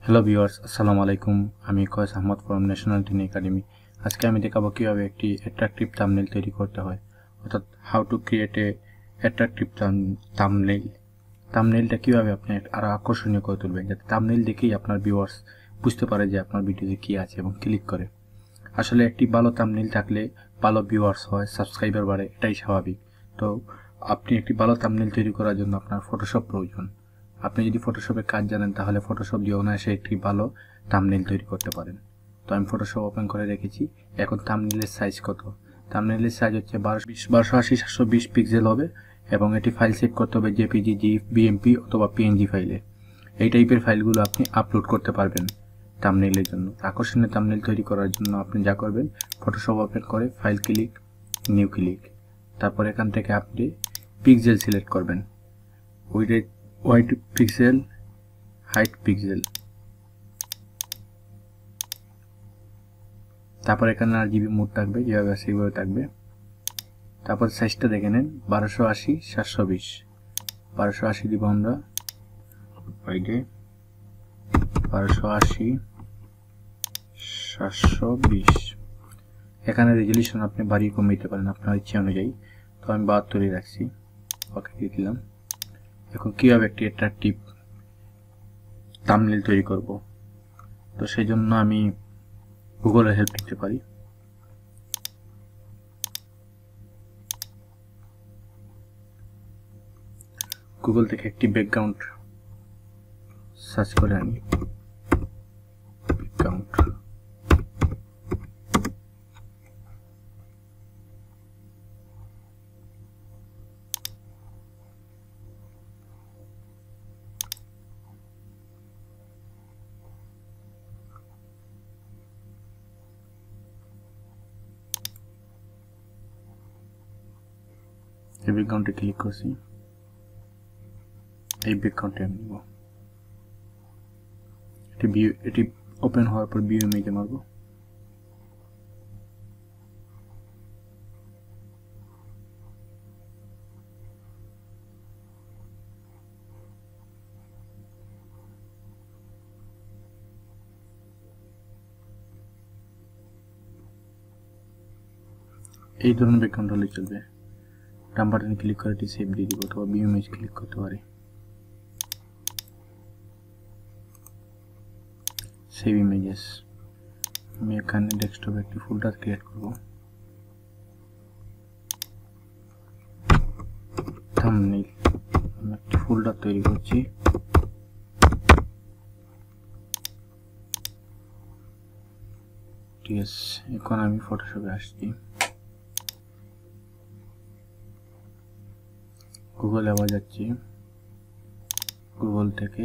Hello viewers, আসসালামু আলাইকুম। আমি Kayes Ahmad from national teen academy. আজকে আমি দেখাবো কীভাবে একটি অ্যাট্রাকটিভ থাম্বনেল তৈরি করতে হয়, অর্থাৎ how to create a attractive thumbnail. থাম্বনেলটা কীভাবে আপনি আরও আকর্ষণীয় করে তুলবেন, যাতে থাম্বনেল দেখেই আপনার ভিউয়ার্স বুঝতে পারে যে আপনার ভিডিওতে কী আছে এবং ক্লিক করে। আসলে একটি ভালো থাম্বনেল থাকলে ভালো ভিউয়ার্স হয়, সাবস্ক্রাইবার বাড়ে, এটাই স্বাভাবিক। তো আপনি একটি ভালো থাম্বনেল তৈরি করার জন্য আপনার ফটোশপ প্রয়োজন। আপনি যদি ফটোশপের কাজ জানেন তাহলে ফটোশপ দিয়ে অনায়াসে একটি ভালো থাম্বনেল তৈরি করতে পারেন। তো আমি ফটোশপ ওপেন করে রেখেছি। এখন থাম্বনেলের সাইজ কত? থাম্বনেলের সাইজ হচ্ছে 1280x720 পিক্সেল হবে এবং এটি ফাইল সেভ করতে হবে জেপিজি, জিএফ, বিএমপি অথবা পিএনজি ফাইলে। এই টাইপের ফাইলগুলো আপনি আপলোড করতে পারবেন থাম্বনেলের জন্য। আকর্ষণীয় থাম্বনেল তৈরি করার জন্য আপনি যা করবেন, ফটোশপ ওপেন করে ফাইল ক্লিক, নিউ ক্লিক, তারপর এখান থেকে আপনি পিক্সেল সিলেক্ট করবেন। হোয়াইট পিক্সেল, হাইট পিক্সেল, তারপর এখানে RGB মোড থাকবে, যেভাবে সেইভাবে থাকবে। তারপর সাইজটা দেখে নেন, 1280x720, 1280 দিব আমরা, ওইটে 1280x720। এখানে রেজলিউশন আপনি বাড়িয়ে কমিয়ে দিতে পারেন আপনার ইচ্ছে অনুযায়ী। তো আমি 72 রাখছি, ওকে দিয়ে দিলাম। এখন কীভাবে একটি অ্যাট্রাকটিভ থাম্বনেল তৈরি করব, তো সেই জন্য আমি গুগলের হেল্প নিতে পারি। গুগল থেকে একটি ব্যাকগ্রাউন্ড সার্চ করে আনি, ব্যাকগ্রাউন্ড। এই ব্যাকগ্রাউন্ডে ক্লিক করছি, এই ব্যাকগ্রাউন্ডে আমি নেব। এটি ওপেন হওয়ার পর ভিউ ইমেজে মারব। এই ধরনের ব্যাকগ্রাউন্ড হলে চলবে। ডান বাটনে ক্লিক করে এটি সেভ দিয়ে দিব, অথবা ভিউ ইমেজ ক্লিক করতে পারি, সেভ ইমেজেস। আমি এখানে ডেস্কটপে একটি ফোল্ডার ক্রিয়েট করব, থাম্বনেল। আমি একটি ফোল্ডার তৈরি করছি। ঠিক আছে, এখন আমি ফটোশপে আসছি, গুগলে আবার যাচ্ছি। গুগল থেকে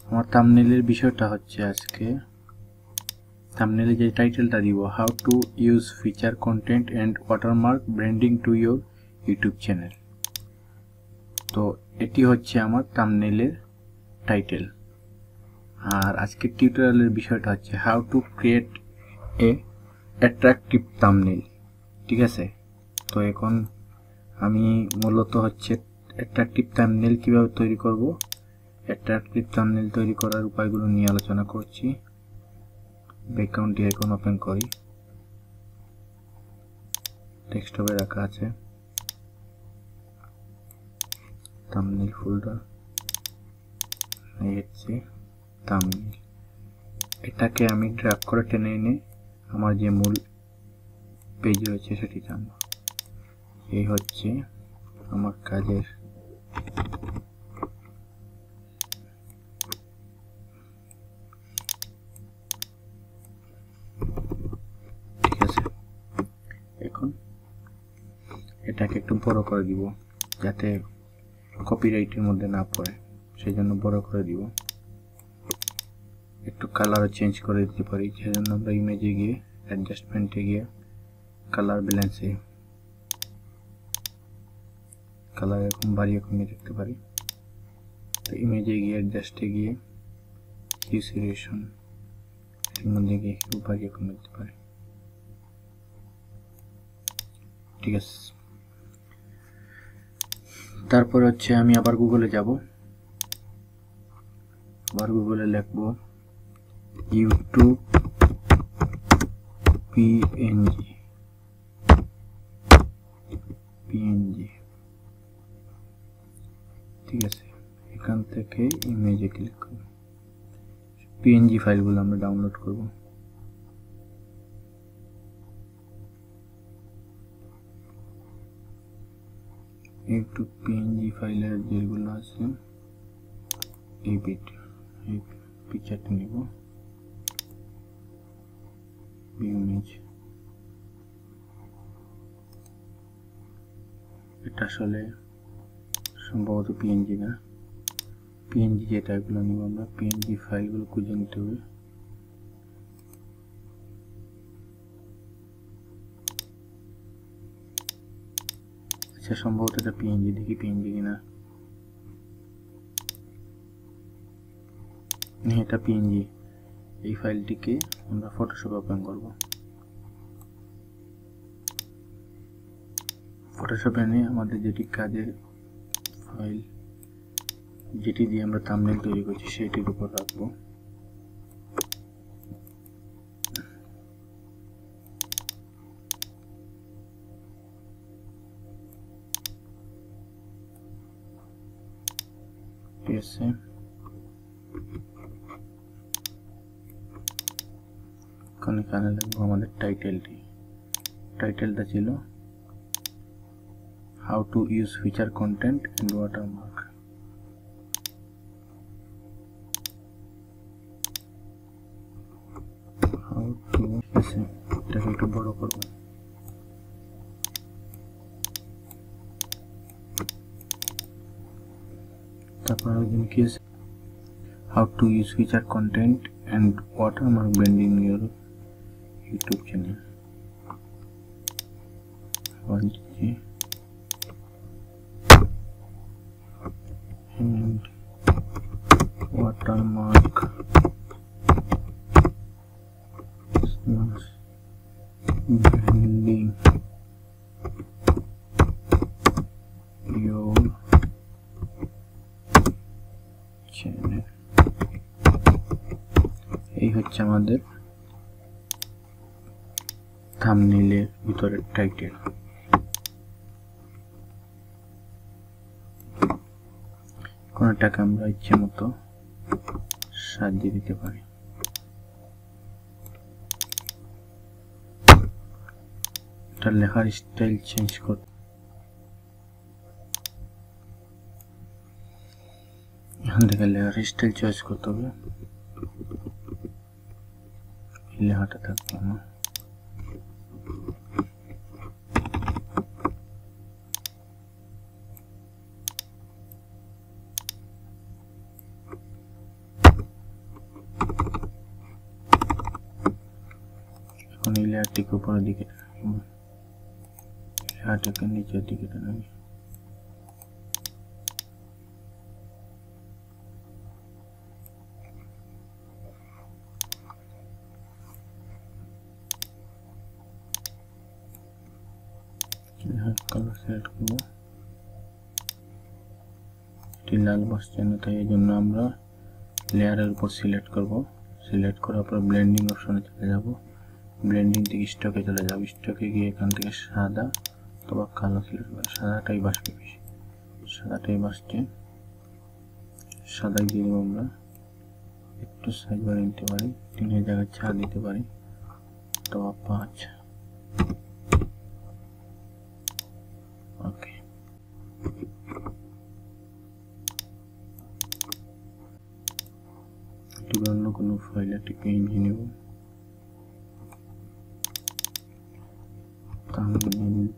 আমার থাম্বনেলের বিষয়টা হচ্ছে, আজকে থাম্বনেলে যে টাইটেলটা দিব, how to use feature content and watermark branding to your YouTube channel. তো এটি হচ্ছে আমার থাম্বনেলের টাইটেল। আর আজকের টিউটোরিয়ালের বিষয়টা হচ্ছে how to create a attractive thumbnail. ঠিক আছে, তো এখন আমি মূলত হচ্ছে অ্যাট্রাকটিভ থাম্বনেল কীভাবে তৈরি করব, অ্যাট্রাকটিভ থাম্বনেল তৈরি করার উপায়গুলো নিয়ে আলোচনা করছি। ব্যাকগ্রাউন্ডটি এখন ওপেন করি, ডেস্কটপে রাখা আছে থাম্বনেল ফোল্ডার, এই হচ্ছে থাম্বনেল। এটাকে আমি ড্র্যাগ করে টেনে এনে আমার যে মূল পেজ রয়েছে সেটি টানব। এই হচ্ছে আমার কাজের ঠিক আছে। এখন এটাকে একটু বড় করে দিব, যাতে কপিরাইটের মধ্যে না পড়ে, সেই জন্য বড় করে দিব। একটু কালারও চেঞ্জ করে দিতে পারি, সেজন্য আমরা ইমেজে গিয়ে অ্যাডজাস্টমেন্টে গিয়ে কালার ব্যালেন্সে কালার এরকম বাড়িয়ে কমিয়ে দেখতে পারি। তো ইমেজে গিয়ে অ্যাডজাস্টে গিয়ে হিউ সিচুয়েশন এর মধ্যে গিয়ে হিউ বাড়িয়ে কমিয়ে দিতে পারি। ঠিক আছে, তারপরে হচ্ছে আমি আবার গুগলে যাব। আবার গুগলে লিখব ইউটিউব পিএনজি ঠিক আছে। এখান থেকে ইমেজে ক্লিক করব, পিএনজি ফাইলগুলো আমরা ডাউনলোড করব। ইউটিউব পিএনজি ফাইলের যেগুলো আছে এই পিকচারটা নিব, ইমেজ। এটা আসলে সম্ভবত পিএনজি না, পিএনজি যেটা এগুলো নিব আমরা, পিএনজি ফাইলগুলো খুঁজে নিতে হবে। আচ্ছা সম্ভবত এটা পিএনজি, দেখি পিএনজি কিনা। এটা পিএনজি। এই ফাইলটিকে আমরা ফটোশপ ওপেন করব। ফটোশপে নিয়ে আমাদের যেটি কাজের ফাইল, যেটি দিয়ে আমরা থাম্বনেল তৈরি করছি সেটির উপর রাখবো। ঠিক আছে, এখানে লিখবো আমাদের টাইটেলটা ছিল how to use feature content and watermark. How to, এটাকে একটু বড় করবো। তারপর কি আছে, how to use feature content and watermark branding your YouTube channel. and watermark branding your channel। এই হচ্ছে আমাদের থাম্বনেইলের ভিতরের টাইটেল। কোনটাকে আমরা ইচ্ছে মতো সাজিয়ে দিতে পারি। এটা লেখার স্টাইল চেঞ্জ করতে, এখান থেকে লেখার স্টাইল চয়েস করতে হবে। লেখাটা থাকবে না, এখন এই লেয়ারটিকে উপরের দিকে, লেয়ারটাকে নিচের দিকে টানাই। কালার সিলেক্ট করব, এটি লাল বসছে না, তাই এই জন্য আমরা লেয়ারের উপর সিলেক্ট করব। সিলেক্ট করার পর ব্লেন্ডিং অপশনে চলে যাব, ব্লেন্ডিং থেকে স্টকে চলে যাব। স্টকে গিয়ে এখান থেকে সাদা অথবা কালো সিলেক্ট করে, সাদাটাই বাসবে বেশি, সাদাটাই বাসছে, সাদাই দিয়ে দেবো আমরা। একটু সাইজ বাড়িয়ে নিতে পারি, 3 জায়গায় 4 দিতে পারি অথবা 5। ওকে, অন্য কোনো ফাইল একটি পিএনজি নেব, থাম্বনেইল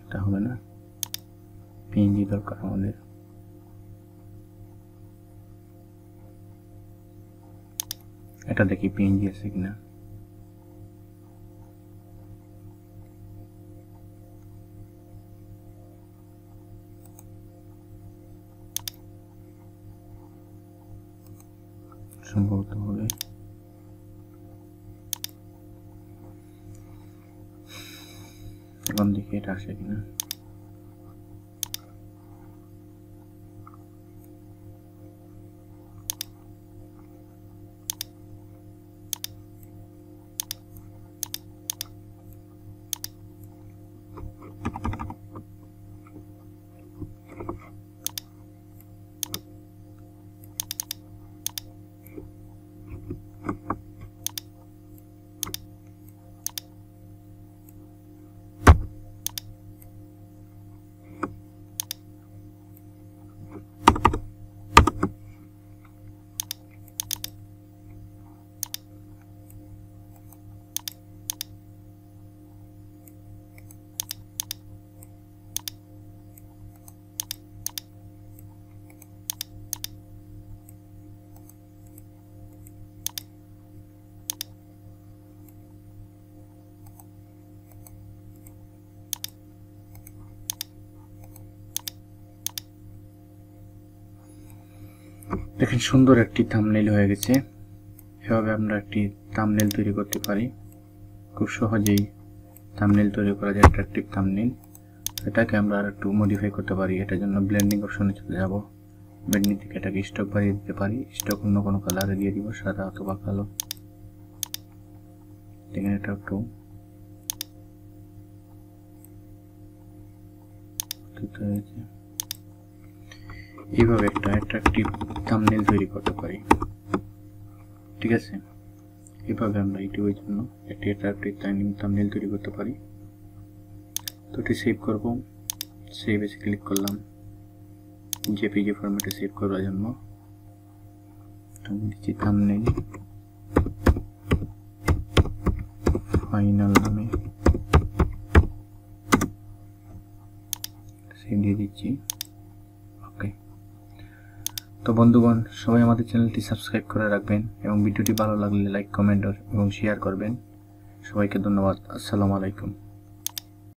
এটা হবে না, পিএনজি দরকার আমাদের। এটা দেখি পিএনজি আছে কিনা। সম্ভবত হবে। এখন দেখি এটা আসে কিনা। দেখেন সুন্দর একটি থাম্বনেইল হয়ে গেছে। এভাবে আমরা একটি থাম্বনেইল তৈরি করতে পারি। খুব সহজেই থাম্বনেইল তৈরি করা যায়, অ্যাট্রাকটিভ থাম্বনেইল। এটাকে আমরা আর একটু মডিফাই করতে পারি। এটার জন্য ব্লেন্ডিং অপশনে চলে যাব। ব্লেন্ডিং থেকে এটাকে স্টক বাড়িয়ে দিতে পারি। স্টক অন্য কোনো কালারে দিয়ে দিব, সাদা অথবা কালো। দেখেন এটা একটু এইভাবে একটা অ্যাট্রাকটিভ থাম্বনেইল তৈরি করতে পারি। ঠিক আছে, এভাবে আমরা ইউটিউবের জন্য একটি অ্যাট্রাকটিভ থাম্বনেইল তৈরি করতে পারি। তো এটি সেভ করব। সেভ এসে ক্লিক করলাম। জেপিজি ফরম্যাটে সেভ করার জন্য আমি দিচ্ছি থাম্বনেইল ফাইনাল নামে সেভ দিয়ে দিচ্ছি। ওকে, তো বন্ধুগণ সবাই আমাদের চ্যানেলটি সাবস্ক্রাইব করে রাখবেন এবং ভিডিওটি ভালো লাগলে লাইক, কমেন্ট এবং শেয়ার করবেন। সবাইকে ধন্যবাদ। আসসালামু আলাইকুম।